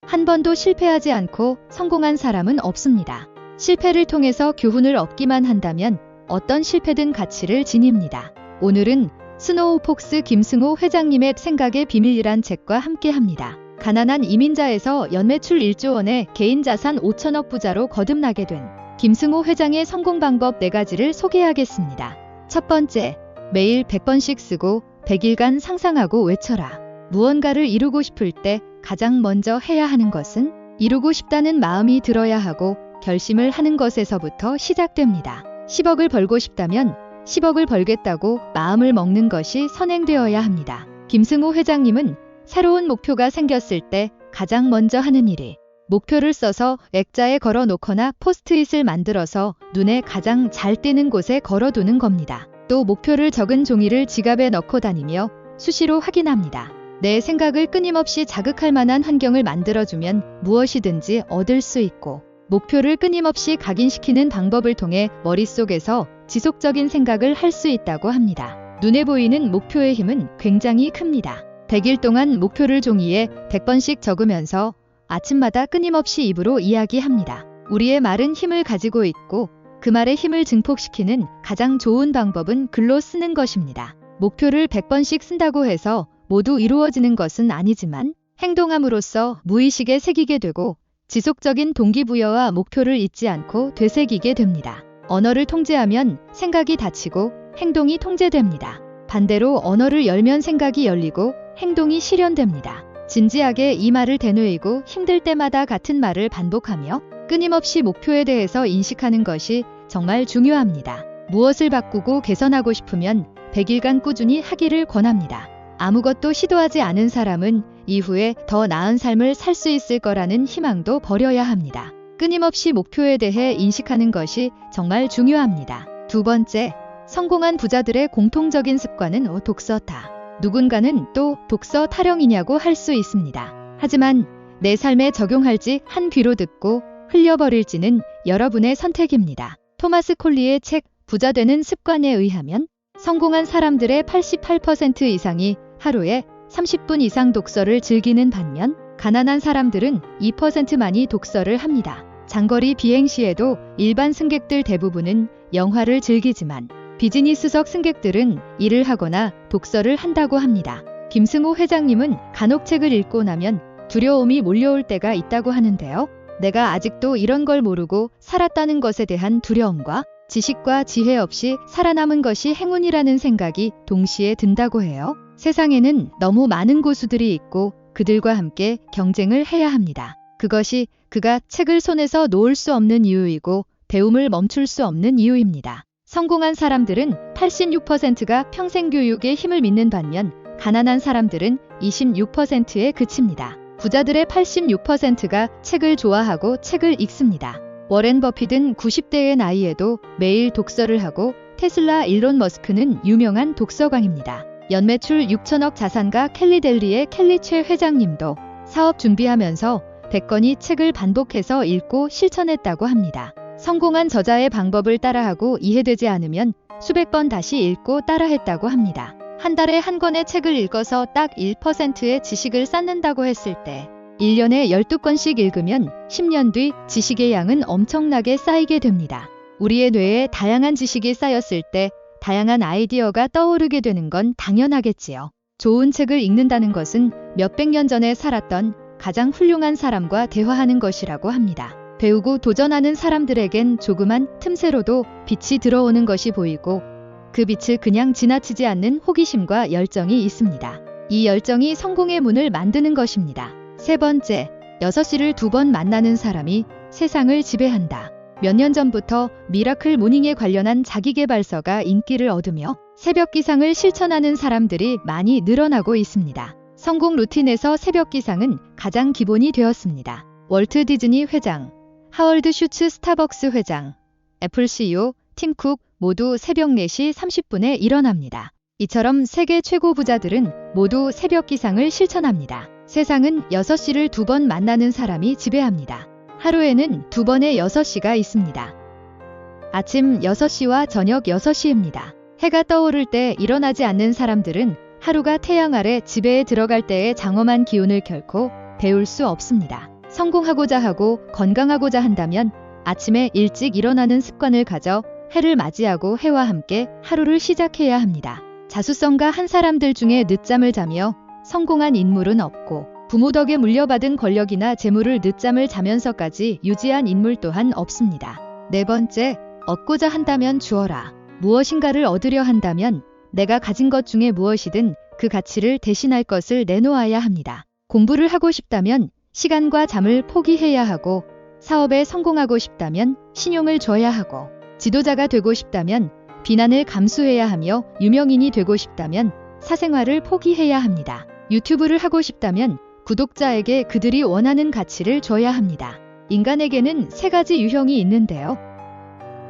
한 번도 실패하지 않고 성공한 사람은 없습니다. 실패를 통해서 교훈을 얻기만 한다면 어떤 실패든 가치를 지닙니다. 오늘은 스노우폭스 김승호 회장님의 생각의 비밀이란 책과 함께합니다. 가난한 이민자에서 연매출 1조 원의 개인 자산 5천억 부자로 거듭나게 된 김승호 회장의 성공 방법 4가지를 소개하겠습니다. 첫 번째, 매일 100번씩 쓰고 100일간 상상하고 외쳐라. 무언가를 이루고 싶을 때 가장 먼저 해야 하는 것은 이루고 싶다는 마음이 들어야 하고 결심을 하는 것에서부터 시작됩니다. 10억을 벌고 싶다면 10억을 벌겠다고 마음을 먹는 것이 선행되어야 합니다. 김승호 회장님은 새로운 목표가 생겼을 때 가장 먼저 하는 일이 목표를 써서 액자에 걸어 놓거나 포스트잇을 만들어서 눈에 가장 잘 띄는 곳에 걸어두는 겁니다. 또 목표를 적은 종이를 지갑에 넣고 다니며 수시로 확인합니다. 내 생각을 끊임없이 자극할 만한 환경을 만들어주면 무엇이든지 얻을 수 있고, 목표를 끊임없이 각인시키는 방법을 통해 머릿속에서 지속적인 생각을 할 수 있다고 합니다. 눈에 보이는 목표의 힘은 굉장히 큽니다. 100일 동안 목표를 종이에 100번씩 적으면서 아침마다 끊임없이 입으로 이야기합니다. 우리의 말은 힘을 가지고 있고 그 말의 힘을 증폭시키는 가장 좋은 방법은 글로 쓰는 것입니다. 목표를 100번씩 쓴다고 해서 모두 이루어지는 것은 아니지만 행동함으로써 무의식에 새기게 되고 지속적인 동기부여와 목표를 잊지 않고 되새기게 됩니다. 언어를 통제하면 생각이 닫히고 행동이 통제됩니다. 반대로 언어를 열면 생각이 열리고 행동이 실현됩니다. 진지하게 이 말을 되뇌이고 힘들 때마다 같은 말을 반복하며 끊임없이 목표에 대해서 인식하는 것이 정말 중요합니다. 무엇을 바꾸고 개선하고 싶으면 100일간 꾸준히 하기를 권합니다. 아무것도 시도하지 않은 사람은 이후에 더 나은 삶을 살 수 있을 거라는 희망도 버려야 합니다. 끊임없이 목표에 대해 인식하는 것이 정말 중요합니다. 두 번째, 성공한 부자들의 공통적인 습관은 독서다. 누군가는 또 독서 타령이냐고 할 수 있습니다. 하지만 내 삶에 적용할지 한 귀로 듣고 흘려버릴지는 여러분의 선택입니다. 토마스 콜리의 책 부자 되는 습관에 의하면 성공한 사람들의 88% 이상이 하루에 30분 이상 독서를 즐기는 반면 가난한 사람들은 2%만이 독서를 합니다. 장거리 비행 시에도 일반 승객들 대부분은 영화를 즐기지만 비즈니스석 승객들은 일을 하거나 독서를 한다고 합니다. 김승호 회장님은 간혹 책을 읽고 나면 두려움이 몰려올 때가 있다고 하는데요. 내가 아직도 이런 걸 모르고 살았다는 것에 대한 두려움과 지식과 지혜 없이 살아남은 것이 행운이라는 생각이 동시에 든다고 해요. 세상에는 너무 많은 고수들이 있고 그들과 함께 경쟁을 해야 합니다. 그것이 그가 책을 손에서 놓을 수 없는 이유이고 배움을 멈출 수 없는 이유입니다. 성공한 사람들은 86%가 평생 교육의 힘을 믿는 반면 가난한 사람들은 26%에 그칩니다. 부자들의 86%가 책을 좋아하고 책을 읽습니다. 워렌 버핏은 90대의 나이에도 매일 독서를 하고 테슬라 일론 머스크는 유명한 독서광입니다. 연매출 6천억 자산가 켈리 델리의 켈리 최 회장님도 사업 준비하면서 100건이 책을 반복해서 읽고 실천했다고 합니다. 성공한 저자의 방법을 따라하고 이해되지 않으면 수백 번 다시 읽고 따라했다고 합니다. 한 달에 한 권의 책을 읽어서 딱 1%의 지식을 쌓는다고 했을 때 1년에 12권씩 읽으면 10년 뒤 지식의 양은 엄청나게 쌓이게 됩니다. 우리의 뇌에 다양한 지식이 쌓였을 때 다양한 아이디어가 떠오르게 되는 건 당연하겠지요. 좋은 책을 읽는다는 것은 몇백 년 전에 살았던 가장 훌륭한 사람과 대화하는 것이라고 합니다. 배우고 도전하는 사람들에겐 조그만 틈새로도 빛이 들어오는 것이 보이고 그 빛을 그냥 지나치지 않는 호기심과 열정이 있습니다. 이 열정이 성공의 문을 만드는 것입니다. 세 번째, 6시를 2번 만나는 사람이 세상을 지배한다. 몇 년 전부터 미라클 모닝에 관련한 자기계발서가 인기를 얻으며 새벽 기상을 실천하는 사람들이 많이 늘어나고 있습니다. 성공 루틴에서 새벽 기상은 가장 기본이 되었습니다. 월트 디즈니 회장, 하월드 슈츠 스타벅스 회장, 애플 CEO 팀 쿡 모두 새벽 4시 30분에 일어납니다. 이처럼 세계 최고 부자들은 모두 새벽 기상을 실천합니다. 세상은 6시를 2번 만나는 사람이 지배합니다. 하루에는 2번의 6시가 있습니다. 아침 6시와 저녁 6시입니다. 해가 떠오를 때 일어나지 않는 사람들은 하루가 태양 아래 지배에 들어갈 때의 장엄한 기운을 결코 배울 수 없습니다. 성공하고자 하고 건강하고자 한다면 아침에 일찍 일어나는 습관을 가져 해를 맞이하고 해와 함께 하루를 시작해야 합니다. 자수성가 한 사람들 중에 늦잠을 자며 성공한 인물은 없고 부모 덕에 물려받은 권력이나 재물을 늦잠을 자면서까지 유지한 인물 또한 없습니다. 네 번째, 얻고자 한다면 주어라. 무엇인가를 얻으려 한다면 내가 가진 것 중에 무엇이든 그 가치를 대신할 것을 내놓아야 합니다. 공부를 하고 싶다면 시간과 잠을 포기해야 하고, 사업에 성공하고 싶다면 신용을 줘야 하고, 지도자가 되고 싶다면 비난을 감수해야 하며 유명인이 되고 싶다면 사생활을 포기해야 합니다. 유튜브를 하고 싶다면 구독자에게 그들이 원하는 가치를 줘야 합니다. 인간에게는 세 가지 유형이 있는데요.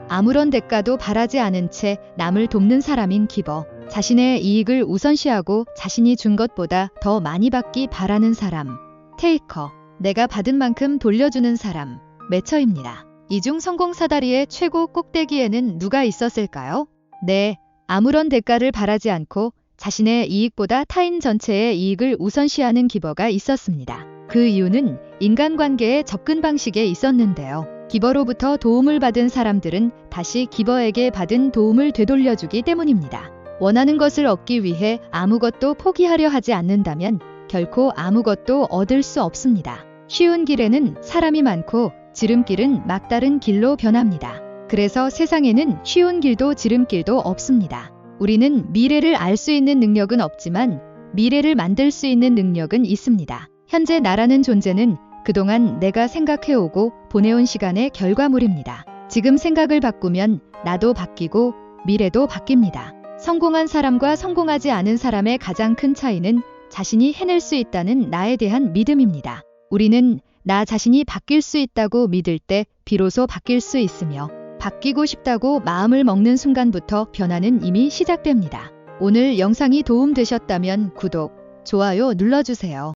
아무런 대가도 바라지 않은 채 남을 돕는 사람인 기버, 자신의 이익을 우선시하고 자신이 준 것보다 더 많이 받기 바라는 사람, 테이커, 내가 받은 만큼 돌려주는 사람, 매처입니다. 이 중 성공 사다리의 최고 꼭대기에는 누가 있었을까요? 네, 아무런 대가를 바라지 않고 자신의 이익보다 타인 전체의 이익을 우선시하는 기버가 있었습니다. 그 이유는 인간관계의 접근 방식에 있었는데요. 기버로부터 도움을 받은 사람들은 다시 기버에게 받은 도움을 되돌려주기 때문입니다. 원하는 것을 얻기 위해 아무것도 포기하려 하지 않는다면 결코 아무것도 얻을 수 없습니다. 쉬운 길에는 사람이 많고 지름길은 막다른 길로 변합니다. 그래서 세상에는 쉬운 길도 지름길도 없습니다. 우리는 미래를 알 수 있는 능력은 없지만 미래를 만들 수 있는 능력은 있습니다. 현재 나라는 존재는 그동안 내가 생각해오고 보내온 시간의 결과물입니다. 지금 생각을 바꾸면 나도 바뀌고 미래도 바뀝니다. 성공한 사람과 성공하지 않은 사람의 가장 큰 차이는 자신이 해낼 수 있다는 나에 대한 믿음입니다. 우리는 나 자신이 바뀔 수 있다고 믿을 때 비로소 바뀔 수 있으며, 바뀌고 싶다고 마음을 먹는 순간부터 변화는 이미 시작됩니다. 오늘 영상이 도움되셨다면 구독, 좋아요 눌러주세요.